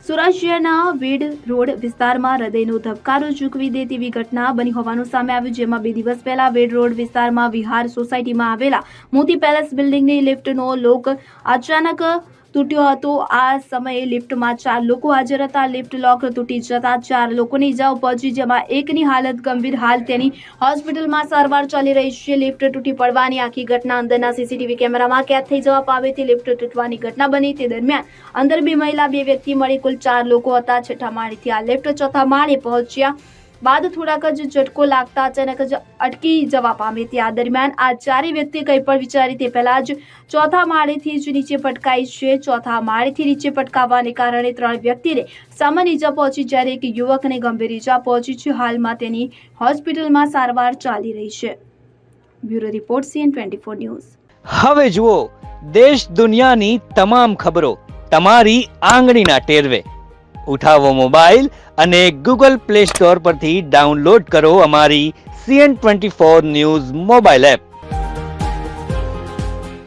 સુરત શહેરના વેડ રોડ વિસ્તારમાં હૃદયનો ધબકારો ચૂકવી દે તેવી ઘટના બની હોવાનું સામે આવ્યું, જેમાં 2 દિવસ પહેલા વેડ રોડ વિસ્તારમાં વિહાર સોસાયટીમાં આવેલા મોતી પેલેસ બિલ્ડિંગની લિફ્ટનો લોક અચાનક તૂટ્યો હતો। આ સમયે લિફ્ટમાં 4 લોકો હાજર હતા। લિફ્ટ લોક તૂટી જતા 4 લોકોને ઇજાઓ પહોંચી, જેમાં એકની હાલત ગંભીર, હાલ તેની હોસ્પિટલમાં સારવાર ચાલી રહી છે। લિફ્ટ તૂટી પડવાની આખી ઘટના અંદરના સીસીટીવી કેમેરામાં કેદ થઈ જવા પામેથી લિફ્ટ તૂટવાની ઘટના બની તે દરમિયાન અંદર 2 મહિલા 2 વ્યક્તિ મળી કુલ 4 લોકો હતા। 6થા માળેથી આ લિફ્ટ 4થા માળે પહોંચ્યા બાદ થોડાક જ ઝટકો લાગતા અચાનક જ અટકી જવા પામી હતી। આ દરમિયાન આ 4 વ્યક્તિ કંઈ પણ વિચારી તે પહેલા જ 4થા માળેથી જ નીચે પટકાઈ છે। 4થા માળેથી નીચે પટકાવવાને કારણે 3 વ્યક્તિને સામાન્ય ઈજા પહોંચી, જ્યારે એક યુવકને ગંભીર ઈજા પહોંચી છે। હાલમાં તેની હોસ્પિટલમાં સારવાર ચાલી રહી છે। Bureau report CN24 news. હવે જુઓ દેશ દુનિયાની તમામ ખબરો તમારી આંગળીના ટેરવે। ઉઠાવો મોબાઈલ અને ગૂગલ પ્લે સ્ટોર પરથી ડાઉનલોડ કરો અમારી CN24 ન્યૂઝ મોબાઈલ એપ।